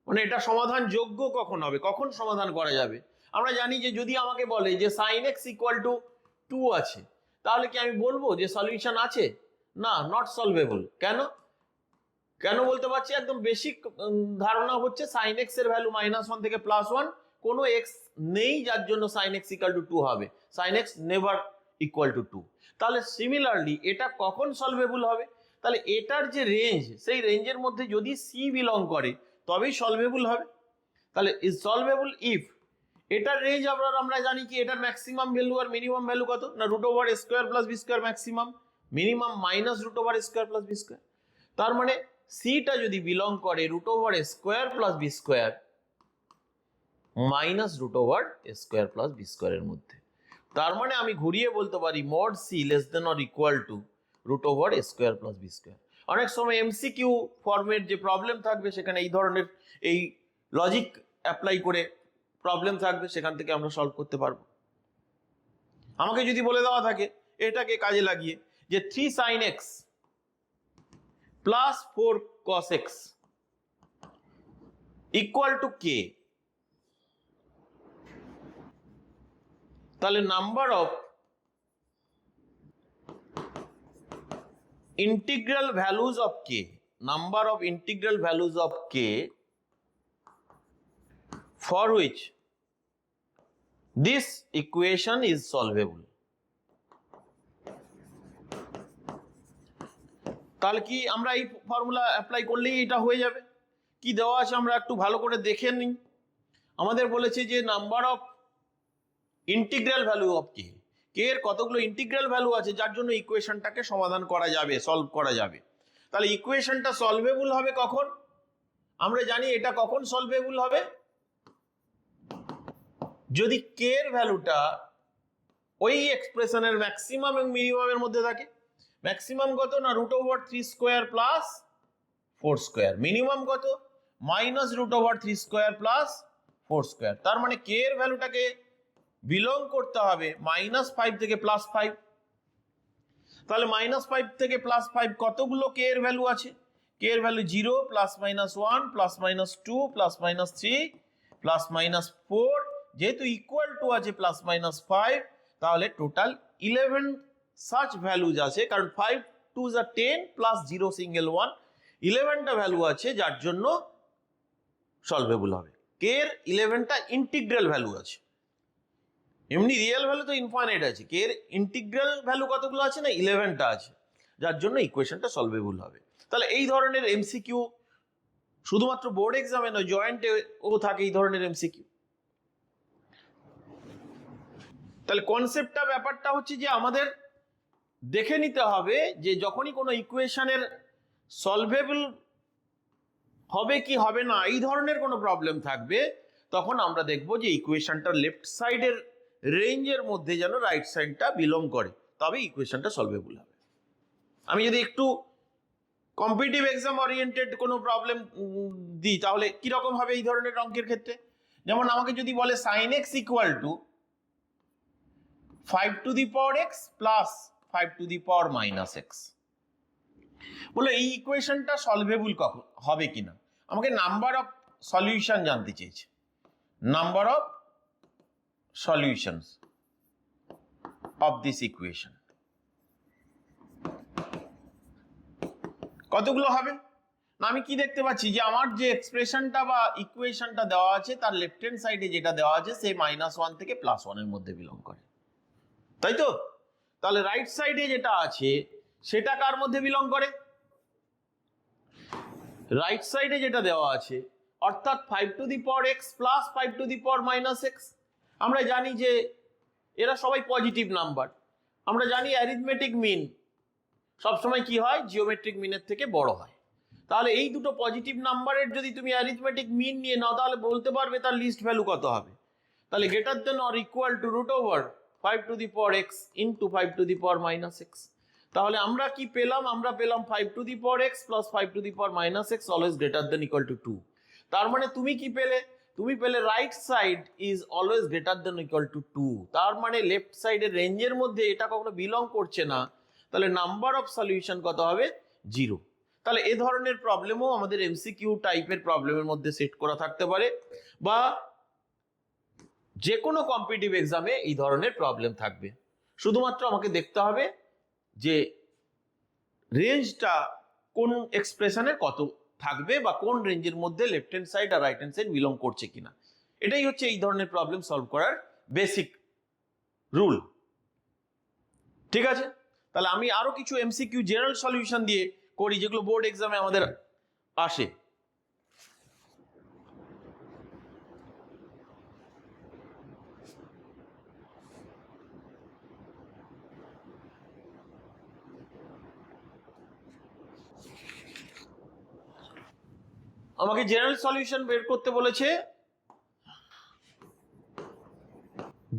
মানে এটা সমাধান যোগ্য কখন হবে, কখন সমাধান করা যাবে। আমরা জানি যে যদি আমাকে বলে যে sin x ইকুয়াল টু 2 আছে, তাহলে কি আমি বলবো যে সলিউশন আছে? না, নট সলভেবল। কেন কেন বলতে পারছি, একদম বেসিক ধারণা হচ্ছে sin x এর ভ্যালু -1 থেকে +1, কোনো x নেই যার জন্য sin x ইকুয়াল টু 2 হবে, sin x never equal to 2। তাহলে সিমিলারলি এটা কখন সলভেবল হবে, তাহলে এটার যে রেঞ্জ, সেই রেঞ্জের মধ্যে যদি c বিলং করে তবেই সলভেবল হবে। তাহলে ইজ সলভেবল ইফ এটার রেঞ্জ আমরা জানি কি, এটার ম্যাক্সিমাম ভ্যালু আর মিনিমাম ভ্যালু কত না, √² + b² ম্যাক্সিমাম, মিনিমাম -√² + b²। তার মানে সিটা যদি বিলং করে √² + b² -√² + b² এর মধ্যে, তার মানে আমি ঘুরিয়ে বলতে পারি mod c less than or equal two √² + b²। অনেক সময় এমসিকিউ ফর্মের যে প্রবলেম থাকবে, সেখানে এই ধরনের এই লজিক অ্যাপ্লাই করে প্রবলেম থাকবে, সেখান থেকে আমরা সলভ করতে পারবো। আমাকে যদি বলে দেওয়া থাকে এটাকে কাজে লাগিয়ে যে 3 sin x plus 4 cos x equal to k, তাহলে number of integral values of k, number of integral values of k for which this equation is solvable। তাহলে কি আমরা এই ফর্মুলা অ্যাপ্লাই করলেই এটা হয়ে যাবে? কি দেওয়া আছে আমরা একটু ভালো করে দেখে নিই। আমাদের বলেছে যে number of integral value of k, k এর কতগুলো ইন্টিগ্রাল ভ্যালু আছে যার জন্য ইকুয়েশনটাকে সমাধান করা যাবে, সলভ করা যাবে। তাহলে ইকুয়েশনটা সলভেবল হবে কখন? আমরা জানি এটা কখন সলভেবল হবে, যদি কে এর ভ্যালুটা ওই এক্সপ্রেশনের ম্যাক্সিমাম এবং মিনিমামের মধ্যে থাকে। ম্যাক্সিমাম কত না √3² + 4², মিনিমাম কত -√3² + 4²। তার মানে কে এর ভ্যালুটাকে বিলং করতে হবে -5 থেকে +5। তাহলে -5 থেকে +5 কতগুলো কে এর ভ্যালু আছে? কে এর ভ্যালু 0 +-1 +-2 +-3 +-4, যেহেতু ইকুয়াল টু আছে +-5, তাহলে টোটাল 11 সাচ ভ্যালুজ আছে, কারণ 5 2s are 10 + 0 সিঙ্গেল 1, 11টা ভ্যালু আছে যার জন্য সলভেবল হবে। কে এর 11টা ইন্টিগ্রাল ভ্যালু আছে, এমনি রিয়েল ভ্যালু তো ইনফাইনাইট আছে, কে এর ইন্টিগ্রাল ভ্যালু কতগুলো আছে না 11টা আছে, যার জন্য ইকুয়েশনটা সলভেবল হবে। তাহলে এই ধরনের এমসিকিউ শুধুমাত্র বোর্ড এক্সামে নয়, জয়েন্টে ও থাকে এই ধরনের এমসিকিউ। তাহলে কনসেপ্টটা ব্যাপারটা হচ্ছে যে আমাদের দেখে নিতে হবে যে যখনই কোনো ইকুয়েশনের সলভেবল হবে কি হবে না, এই ধরনের কোনো প্রবলেম থাকবে, তখন আমরা দেখব যে ইকুয়েশনটা লেফট সাইডের রেঞ্জের মধ্যে যেন রাইট সাইডটা বিলং করে, তবে ইকুয়েশনটা সলভেবল হবে। আমি যদি একটু কম্পিটিটিভ এক্সাম ওরিয়েন্টেড কোনো প্রবলেম দিই, তাহলে কিরকম হবে এই ধরনের অঙ্কের ক্ষেত্রে? যেমন আমাকে যদি বলে sin x equal two 5⁻x plus 5⁻−x, বলে এই ইকুয়েশনটা সলভেবল কখন হবে কিনা, আমাকে নাম্বার অফ সলিউশন জানতে চেয়েছে। Number of solutions of this equation কতগুলো হবে না, আমি কি দেখতে পাচ্ছি যে আমার যে এক্সপ্রেশনটা বা ইকুয়েশনটা দেওয়া আছে তার লেফট হ্যান্ড সাইডে যেটা দেওয়া আছে সেই -1 থেকে +1 এর মধ্যে বিলং করে, তাই তো? তাহলে রাইট সাইডে যেটা আছে সেটা কার মধ্যে বিলং করে? রাইট সাইডে যেটা দেওয়া আছে অর্থাৎ 5⁻x প্লাস 5⁻−x। আমরা জানি যে এরা সবাই পজিটিভ নাম্বার। আমরা জানি অ্যারিথমেটিক মিন সবসময় কি হয়, জিওমেট্রিক মিনের থেকে বড় হয়। তাহলে এই দুটো পজিটিভ নাম্বারের যদি তুমি অ্যারিথমেটিক মিন নিয়ে নাও তাহলে বলতে পারবে তার লিস্ট ভ্যালু কত হবে। তাহলে greater than or equal to root over 5 to the power x into 5 to the power minus x। তাহলে আমরা কি পেলাম, আমরা পেলাম 5 to the power x plus 5 to the power minus x always greater than equal to 2। তার মানে তুমি কি পেলে, তুমি পেলে right side is always greater than equal to 2। তার মানে লেফট সাইডের রেঞ্জের মধ্যে এটা কখনো বিলং করছে না। তাহলে নাম্বার অফ সলিউশন কত হবে, 0। তাহলে এ ধরনের প্রবলেমও আমাদের এমসিকিউ টাইপের প্রবলেমের মধ্যে সেট করা থাকতে পারে, বা যে কোনো কম্পিটিটিভ এক্সামে এই ধরনের প্রবলেম থাকবে। শুধুমাত্র আমাকে দেখতে হবে যে রেঞ্জটা কোন এক্সপ্রেশনের কত থাকবে, বা কোন রেঞ্জের মধ্যে লেফট হ্যান্ড সাইড আর রাইট হ্যান্ড সাইড বিলং করছে কিনা। এটাই হচ্ছে এই ধরনের প্রবলেম সলভ করার বেসিক রুল। ঠিক আছে, তাহলে আমি আরো কিছু এমসিকিউ জেনারেল সলিউশন দিয়ে করি যেগুলো বোর্ড এক্সামে আমাদের আসে। আমাকে জেনারেল সলিউশন বের করতে বলেছে,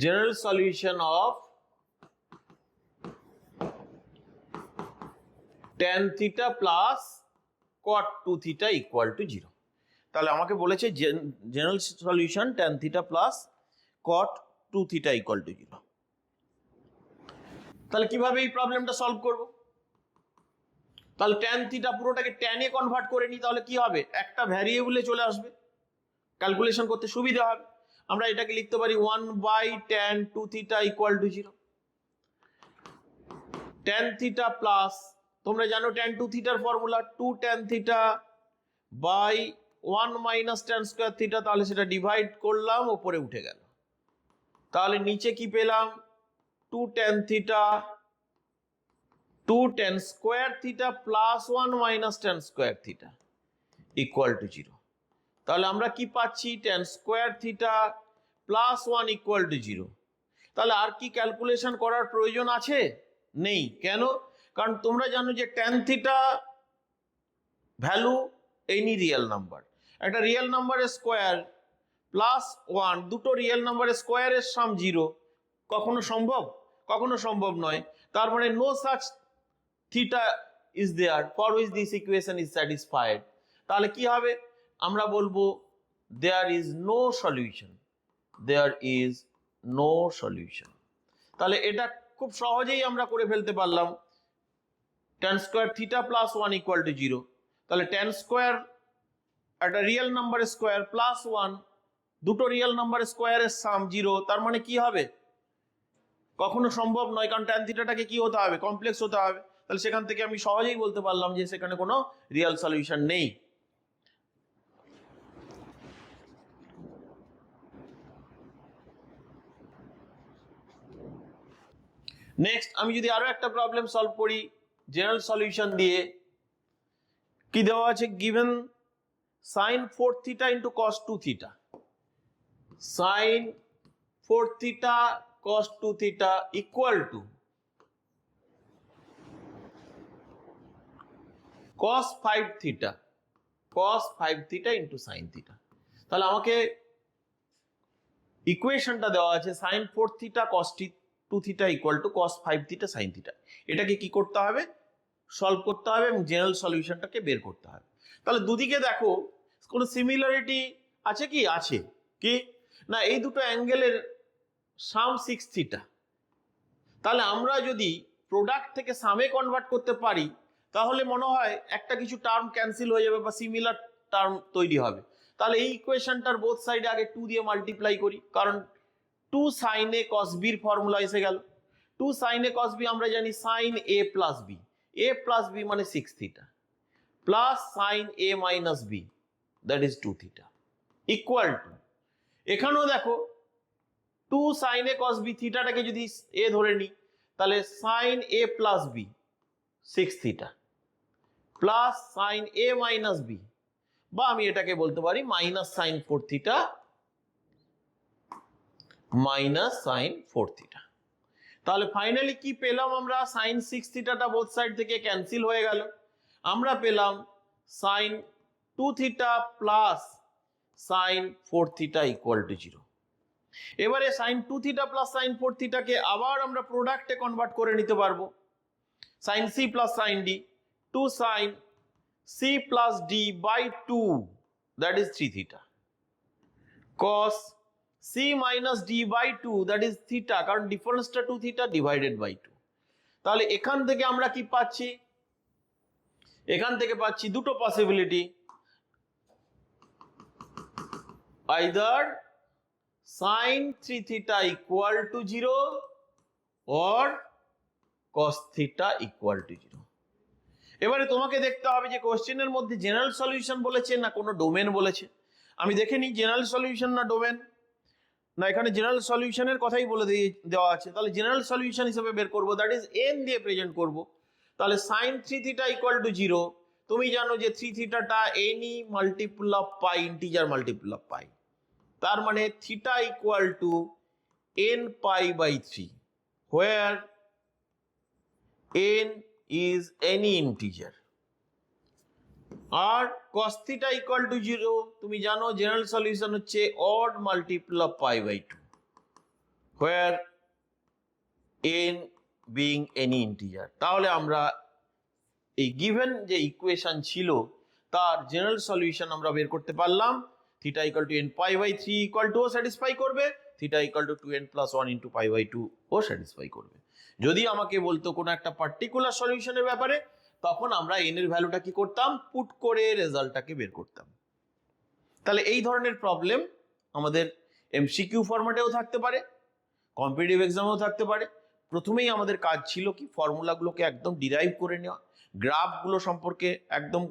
general solution of tan theta plus cot 2 theta equal to 0। তাহলে আমাকে বলেছে general solution tan theta plus cot 2 theta equal to 0। তাহলে কিভাবে এই প্রবলেমটা সলভ করব? তাহলে tan থিটা পুরোটাকে tan এ কনভার্ট করে নি, তাহলে কি হবে, একটা ভ্যারিয়েবলে চলে আসবে, ক্যালকুলেশন করতে সুবিধা হবে। আমরা এটাকে লিখতে পারি 1/tan 2 theta equal to 0। tan theta plus, তোমরা জানো tan 2 থিটার formula 2 tan theta by 1 minus tan square theta, তাহলে সেটা ডিভাইড করলাম, উপরে উঠে গেল। তাহলে নিচে কি পেলাম, 2 tan theta 2 tan square theta plus 1 minus tan square theta equal to 0। তাহলে আমরা কি পাচ্ছি, tan square theta plus 1 equal to 0। তাহলে আর কি ক্যালকুলেশন করার প্রয়োজন আছে? নেই। কেন? কারণ তোমরা জানো যে tan theta value any real number, একটা রিয়েল নাম্বারের স্কোয়ার প্লাস 1, দুটো রিয়েল নাম্বারের স্কোয়ারের সাম 0 কখনো সম্ভব? কখনো সম্ভব নয়। তার মানে no such theta is there for which this equation is satisfied. তাহলে কি হবে, আমরা বলবো there is no solution, there is no solution. তাহলে এটা খুব সহজেই আমরা করে ফেলতে পারলাম, tan square theta plus 1 equal to 0। তাহলে tan স্কয়ার একটা রিয়েল নাম্বারের স্কয়ার প্লাস 1, দুটো রিয়েল নাম্বারের স্কয়ারের সাম 0। তার মানে কি হবে, কখনো সম্ভব নয়, কারণ tan থিটাটাকে কি হতে হবে, কমপ্লেক্স হতে হবে। তাহলে সেখান থেকে আমি সহজেই বলতে পারলাম যে সেখানে কোনো রিয়েল সলিউশন নেই। নেক্সট আমি যদি আরো একটা প্রবলেম সলভ করি জেনারেল সলিউশন দিয়ে, কি দেওয়া আছে, given sin 4 theta into cos 2 theta, sin 4 theta cos 2 theta equal to cos 5 theta, cos 5 theta into sin theta. তাহলে আমাকে ইকুয়েশনটা দেওয়া আছে sin 4 theta cos 2 theta equal to cos 5 theta sin theta. এটাকে কি করতে হবে, সলভ করতে হবে এবং জেনারেল সলিউশনটাকে বের করতে হবে। তাহলে দুদিকে দেখো কোনো সিমিলারিটি আছে কি, আছে কি না, এই দুটো অ্যাঙ্গেলের সাম 6 থিটা। তাহলে আমরা যদি প্রোডাক্ট থেকে সামে কনভার্ট করতে পারি তাহলে মনে হয় একটা কিছু টার্ম ক্যান্সেল হয়ে যাবে বা সিমিলার টার্ম তৈরি হবে। তাহলে এই ইকুয়েশনটার বোথ সাইডে আগে 2 দিয়ে মাল্টিপ্লাই করি, কারণ 2 sin a cos b এর ফর্মুলা এসে গেল। 2 sin a cos b আমরা জানি sin a plus b, a plus b মানে 6 theta plus sin a minus b that is 2 theta equal two, এখানেও দেখো 2 sin a cos b থিটাটাকে যদি a ধরে নিই তাহলে sin a plus b 6 theta plus sin a minus b, বা আমি এটাকে বলতে পারি minus sin 4 theta minus sin 4 theta. তাহলে ফাইনালি কি পেলাম আমরা? সাইন 6 থিটাটা বোথ সাইড থেকে ক্যান্সেল হয়ে গেল, আমরা পেলাম sine 2 theta plus sine 4 theta equal to 0। এবারে সাইন 2 থিটা প্লাস সাইন 4 থিটাকে আবার আমরা প্রোডাক্টে কনভার্ট করে নিতে পারবো। Sine C plus sign D, 2 sine C plus D by 2 that is 3 theta, cos c minus d by 2 that is theta, কারণ ডিফারেন্সটা 2 থিটা ডিভাইডেড বাই 2। তাহলে এখান থেকে আমরা কি পাচ্ছি? এখান থেকে পাচ্ছি দুটো possibility, either sin 3 theta equal to 0 or cos theta equal to 0। এবারে তোমাকে দেখতে হবে যে কোশ্চেনের মধ্যে জেনারেল সলিউশন বলেছে না কোনো ডোমেন বলেছে। আমি দেখে নিই জেনারেল সলিউশন না ডোমেন। না, এখানে জেনারেল সলিউশনের কথাই বলে দেওয়া আছে, তাহলে জেনারেল সলিউশন হিসেবে বের করব, দ্যাট ইজ n দিয়ে প্রেজেন্ট করব। তাহলে sin 3 থিটা ইকুয়াল টু 0, তুমি জানো যে 3 থিটাটা any multiple of pi, integer multiple of pi, তার মানে theta equal to n pi by 3 where n is any integer। আর cos theta equal to 0 তুমি জানো জেনারেল সলিউশন হচ্ছে odd multiple of pi by 2 where n being any integer। তাহলে আমরা এই গিভেন যে ইকুয়েশন ছিল তার জেনারেল সলিউশন আমরা বের করতে পারলাম। Theta equal to n pi by 3 equal to ও স্যাটিসফাই করবে, theta equal to 2n plus 1 into pi by 2 ও স্যাটিসফাই করবে। যদি আমাকে বলতো কোনো একটা পার্টিকুলার সলিউশনের ব্যাপারে, তখন আমরা n এর ভ্যালুটা কি করতাম? পুট করে রেজাল্টটাকে বের করতাম। তাহলে এই ধরনের প্রবলেম আমাদের এমসিকিউ ফরম্যাটেও থাকতে পারে, কম্পিটিটিভ এক্সামেও থাকতে পারে। প্রথমেই আমাদের কাজ ছিল কি ফর্মুলাগুলোকে একদম ডিরাইভ করে নেওয়া, গ্রাফগুলো সম্পর্কে একদম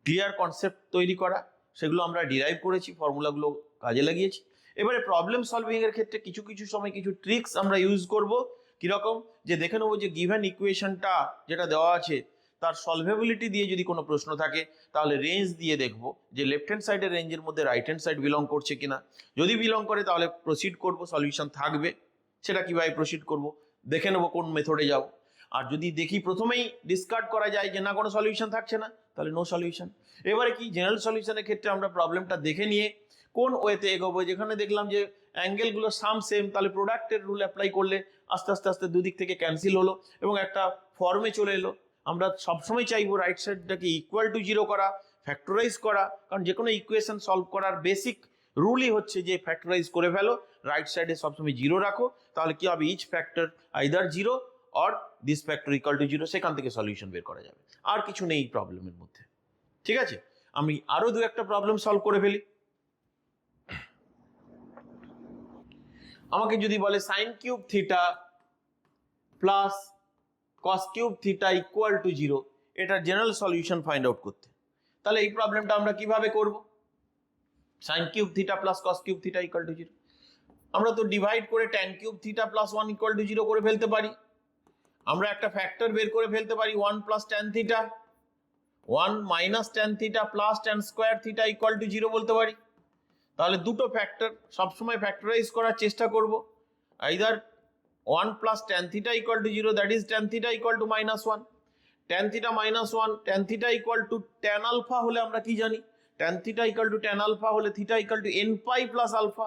ক্লিয়ার কনসেপ্ট তৈরি করা, সেগুলো আমরা ডিরাইভ করেছি, ফর্মুলাগুলো কাজে লাগিয়েছি। এবারে প্রবলেম সলভিং এর ক্ষেত্রে কিছু কিছু সময় কিছু ট্রিক্স আমরা ইউজ করব। কিরকম? যে দেখে নেবো যে গিভেন ইকুয়েশনটা যেটা দেওয়া আছে তার সলভেবিলিটি দিয়ে যদি কোনো প্রশ্ন থাকে তাহলে রেঞ্জ দিয়ে দেখবো যে লেফট হ্যান্ড সাইডের রেঞ্জের মধ্যে রাইট হ্যান্ড সাইড বিলং করছে কিনা। যদি বিলং করে তাহলে প্রসিড করব, সলিউশন থাকবে, সেটা কিভাবে প্রসিড করব দেখে নেবো কোন মেথডে যাব। আর যদি দেখি প্রথমেই ডিসকার্ড করা যায় যে না কোনো সলিউশন থাকছে না, তাহলে নো সলিউশন। এবারে কি জেনারেল সলিউশনের ক্ষেত্রে আমরা প্রবলেমটা দেখে নিয়ে কোন ওয়েতে এগোবো, যেখানে দেখলাম যে অ্যাঙ্গেলগুলো সাম সেম, তাহলে প্রোডাক্টের রুল অ্যাপ্লাই করলে আস্তে আস্তে আস্তে দুদিক থেকে ক্যান্সেল হলো এবং একটা ফর্মে চলে এলো। আমরা সবসময় চাইবো রাইট সাইডটাকে ইকুয়াল টু 0 করা, ফ্যাক্টরাইজ করা, কারণ যে কোনো ইকুয়েশন সলভ করার বেসিক রুলই হচ্ছে যে ফ্যাক্টরাইজ করে ফেলো, রাইট সাইডে সবসময় 0 রাখো, তাহলে কি হবে each factor either 0 or this factor equal to 0, সেখান থেকে সলিউশন বের করা যাবে। আর কিছু নেই এই প্রবলেমের মধ্যে। ঠিক আছে, আমি আরো দু একটা প্রবলেম সলভ করে ফেলি। আমাকে যদি বলে sine cube theta plus cos cube theta equal to 0, এটার জেনারেল সলিউশন ফাইন্ড আউট করতে, তাহলে এই প্রবলেমটা আমরা কিভাবে করব? Sine cube theta plus cos cube theta equal to 0, আমরা তো ডিভাইড করে tan cube theta plus 1 equal to 0 করে ফেলতে পারি। আমরা একটা ফ্যাক্টর বের করে ফেলতে পারি 1 plus tan theta, 1 minus tan theta plus tan square theta equal to 0 বলতে পারি। তাহলে দুটো ফ্যাক্টর সবসময় ফ্যাক্টরাইজ করার চেষ্টা করব, either 1 plus tan theta equal to 0 that is tan theta equal to minus 1, tan theta minus 1, tan theta equal to tan alpha হলে আমরা কি জানি tan theta equal to tan alpha হলে theta equal to n pi plus alpha.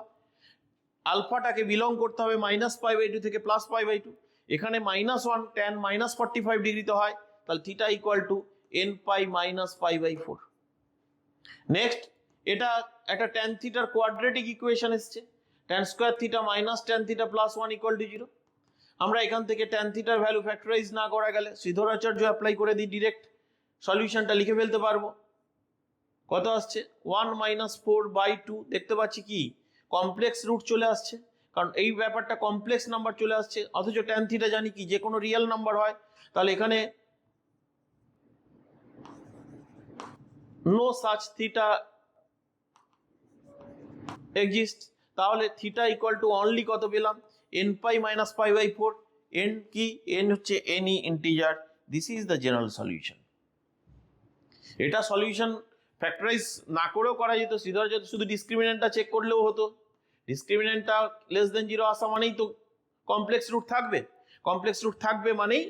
আলফাটাকে বিলং করতে হবে মাইনাস পাই বাই 2 থেকে প্লাস পাই বাই 2, এখানে মাইনাস 1 ট্যান মাইনাস 45 ডিগ্রিতে হয়, তাহলে theta equal to n pi minus pi by 4। Next, এটা একটা ট্যান থিটার কোয়াড্রেটিক ইকুয়েশন এসছে, tan square theta minus tan theta plus 1 equal to 0। আমরা এখান থেকে ট্যান থিটার ভ্যালু ফ্যাক্টরাইজ না করা গেলে শ্রীধরাচার্য অ্যাপ্লাই করে দিই, ডিরেক্ট সলিউশনটা লিখে ফেলতে পারবো। কত আসছে 1 মাইনাস 4 বাই 2, দেখতে পাচ্ছি কি কমপ্লেক্স রুট চলে আসছে, কারণ এই ব্যাপারটা কমপ্লেক্স নাম্বার চলে আসছে, অথচ ট্যান থিটা জানি কি যে কোনো রিয়েল নাম্বার হয়, তাহলে এখানে নো সাচ থিটা এক্সিস্ট, তাহলে থিটা ইকুয়াল টু অনলি কত পেলাম n pi minus pi by 4। N কি? এন হচ্ছে any integer, this is the general solution. এটা সলিউশন ফ্যাক্টরাইজ না করেও করা যেত, শুধু ডিসক্রিমিনেন্টটা চেক করলেও হতো, ডিসক্রিমিনেন্টটা লেস দেন 0 আসা মানেই তো কমপ্লেক্স রুট থাকবে, কমপ্লেক্স রুট থাকবে মানেই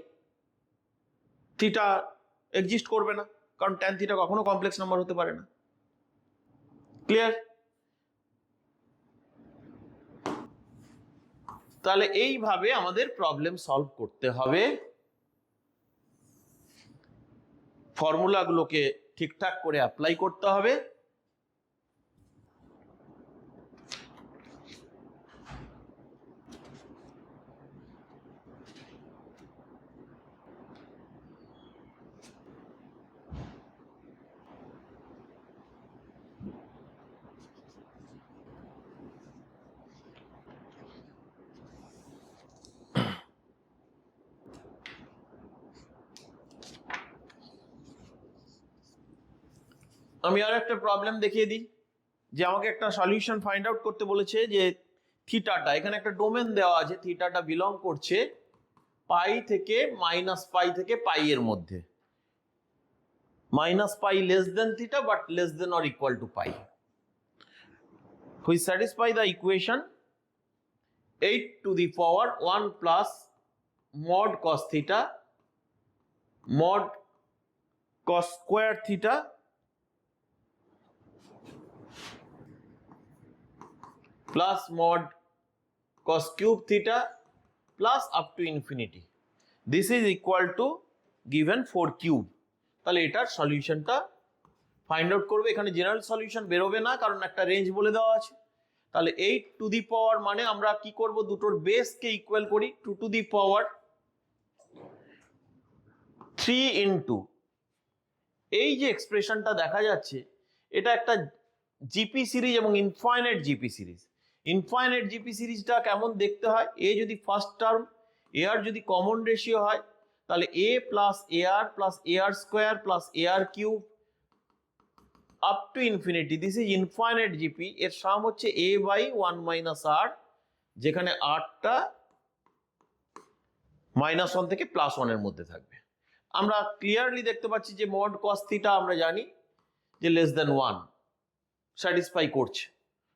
থিটা এক্সিস্ট করবে না, কারণ ট্যান থিটা কখনো কমপ্লেক্স নাম্বার হতে পারে না। ক্লিয়ার? তাহলে এইভাবে আমাদের প্রবলেম সলভ করতে হবে, ফর্মুলাগুলোকে ঠিকঠাক করে অ্যাপ্লাই করতে হবে। আমি আর একটা প্রবলেম দেখিয়ে দিই, যে আমাকে একটা সলিউশন ফাইন্ড আউট করতে বলেছে যে থিটাটা, এখানে একটা ডোমেন দেওয়া আছে, থিটাটা বিলং করছে পাই থেকে মাইনাস পাই থেকে পাই এর মধ্যে, minus pi less than theta but less than or equal two pi, which satisfy the equation 8 to the power 1 plus mod cos theta mod cos square theta plus mod cos cube theta plus up to infinity. This is equal to given 4 cube. তাহলে এটার সলিউশনটা ফাইন্ড আউট করবে। এখানে জেনারেল সলিউশন বেরোবে না, কারণ একটা রেঞ্জ বলে দেওয়া আছে। তাহলে 8 টু দি পাওয়ার মানে আমরা কি করব, দুটোর বেসকে ইকুয়াল করি, 2 টু দি পাওয়ার 3 ইনটু এই যে এক্সপ্রেশনটা দেখা যাচ্ছে, এটা একটা জিপি সিরিজ এবং infinite GP series. Infinite GP সিরিজটা কেমন দেখতে হয়, এ যদি ফার্স্ট টার্ম, এ আর যদি কমন রেশিও হয়, তাহলে a plus a r square plus a r cube up to infinity. This is infinite GP. এর সাম হচ্ছে এ বাই 1 মাইনাস আর, যেখানে আরটা -1 থেকে +1 এর মধ্যে থাকবে। আমরা ক্লিয়ারলি দেখতে পাচ্ছি যে মড কস থিটা আমরা জানি যে লেস দেন 1 স্যাটিসফাই করছে,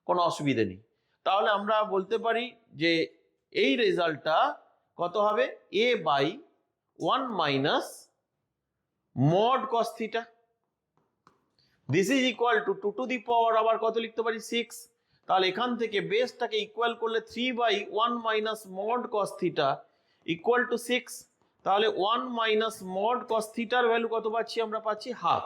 কোনো অসুবিধা নেই। তাহলে আমরা বলতে পারি যে এই রেজাল্টটা কত হবে, a by 1 minus mod cos theta. This is equal to 2 to the power আবার কত লিখতে পারি, 6। তাহলে এখান থেকে বেসটাকে ইকুয়াল করলে 3 by 1 minus mod cos theta equal to 6। তাহলে 1 মাইনাস মড কস থিটার ভ্যালু কত পাচ্ছি, আমরা পাচ্ছি হাফ।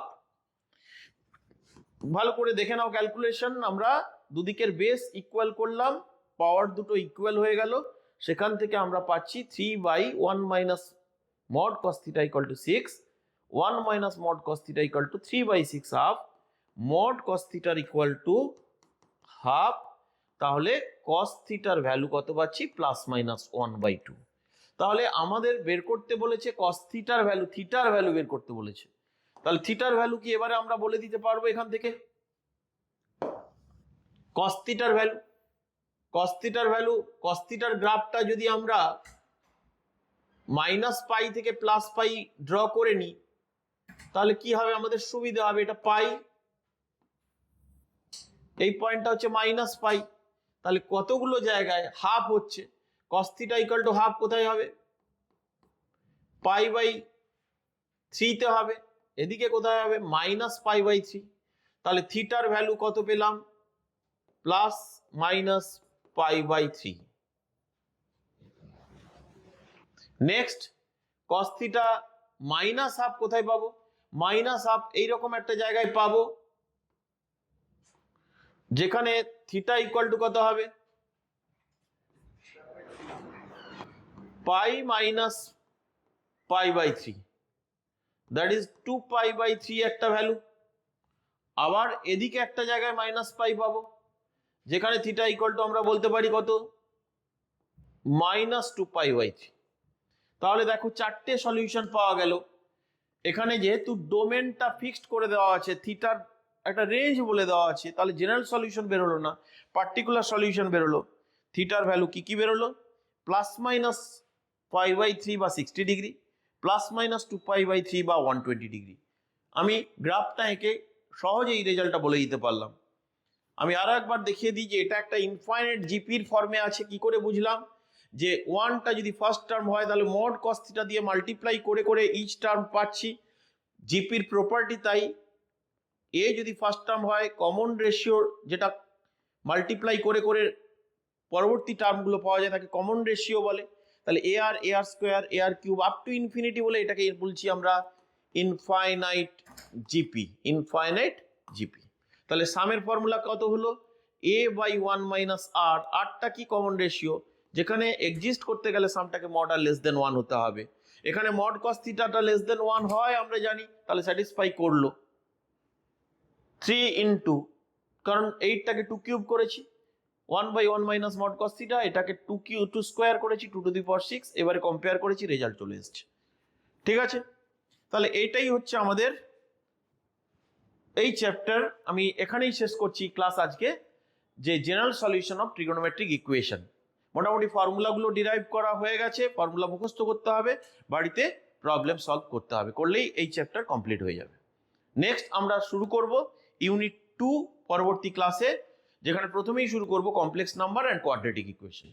ভালো করে দেখে নাও ক্যালকুলেশন, আমরা দুদিকের বেস ইকুয়াল করলাম, পাওয়ার দুটো ইকুয়াল হয়ে গেল, সেখান থেকে আমরা পাচ্ছি 3 by 1 minus mod cos theta equal to 6, 1 minus mod cos theta equal to 3 by 6 half, mod cos থিটার ইকুয়াল টু হাফ। তাহলে কস থিটার ভ্যালু কত পাচ্ছি, +-1/2। তাহলে আমাদের বের করতে বলেছে কস থিটার ভ্যালু, থিটার ভ্যালু বের করতে বলেছে। তাহলে থিটার ভ্যালু কি এবারে আমরা বলে দিতে পারবো এখান থেকে, কস থিটার ভ্যালু, কস থিটার ভ্যালু, কস থিটার গ্রাফটা যদি আমরা -পাই থেকে +পাই ড্র করে নিই, তাহলে কি হবে, আমাদের সুবিধা হবে, এটা পাই, এই পয়েন্টটা হচ্ছে -পাই, তাহলে কতগুলো জায়গায় হাফ হচ্ছে, কস থিটা ইকুয়াল টু হাফ কোথায় হবে, পাই/3 তে হবে, এদিকে কোথায় হবে, -পাই/3। তাহলে থিটার ভ্যালু কত পেলাম, +-পাই/3। নেক্সট কস থিটা -হাফ কোথায় পাবো, -হাফ এইরকম একটা জায়গায় পাবো, যেখানে থিটা ইকুয়াল টু কত হবে, পাই-পাই/3, দ্যাট ইজ 2পাই/3 একটা ভ্যালু। আবার এদিকে একটা জায়গায় -পাই পাবো, যেখানে থিটা ইকুয়াল টু আমরা বলতে পারি কত, -2পাই/3। তাহলে দেখো চারটে সলিউশন পাওয়া গেল। এখানে যেহেতু ডোমেনটা ফিক্সড করে দেওয়া আছে, থিটার একটা রেঞ্জ বলে দেওয়া আছে, তাহলে জেনারেল সলিউশন বেরোলো না, পার্টিকুলার সলিউশন বেরোলো। থিটার ভ্যালু কি কি বেরোলো, +-পাই/3 বা 60 ডিগ্রি, +-2পাই/3 বা 120 ডিগ্রি। আমি গ্রাফটা এঁকে সহজেই রেজাল্টটা বলে দিতে পারলাম। আমি আরো একবার দেখিয়ে দিই যে এটা একটা ইনফাইনাইট জিপির ফর্মে আছে। কি করে বুঝলাম, যে 1টা যদি ফার্স্ট টার্ম হয় তাহলে মড কস থিটা দিয়ে মাল্টিপ্লাই করে করে ইচ টার্ম পাচ্ছি। জিপির প্রপার্টি তাই, এ যদি ফার্স্ট টার্ম হয় কমন রেশিও যেটা মাল্টিপ্লাই করে করে পরবর্তী টার্মগুলো পাওয়া যায় তাকে কমন রেশিও বলে। তাহলে a r square a r cube up to infinity বলে এটাকে বলছি আমরা ইনফাইনাইট জিপি, ইনফাইনাইট জিপি। তাহলে সামের ফর্মুলা কত হলো, এ বাই 1 মাইনাস আর, আরটা কি কমন রেশিও, যেখানে এক্সিস্ট করতে গেলে সামটাকে মড আর লেস দেন 1 হতে হবে। এখানে মড কস থিটাটা লেস দেন 1 হয় আমরা জানি, তাহলে স্যাটিসফাই করলো। 3 ইন্টু, কারণ 8টাকে 2 কিউব করেছি, 1 by 1 minus mod cos theta, এটাকে 2 স্কোয়ার করেছি 2 টু দি পাওয়ার 6, এবারে কম্পেয়ার করেছি, রেজাল্ট চলে এসেছে। ঠিক আছে, তাহলে এইটাই হচ্ছে আমাদের এই চ্যাপ্টার। আমি এখানেই শেষ করছি ক্লাস আজকে, যে general solution of trigonometric equation. মোটামুটি ফর্মুলাগুলো ডিরাইভ করা হয়ে গেছে, ফর্মুলা মুখস্থ করতে হবে, বাড়িতে প্রবলেম সলভ করতে হবে, করলেই এই চ্যাপ্টার কমপ্লিট হয়ে যাবে। নেক্সট আমরা শুরু করব ইউনিট 2 পরবর্তী ক্লাসে, যেখানে প্রথমেই শুরু করব complex number and quadratic equation.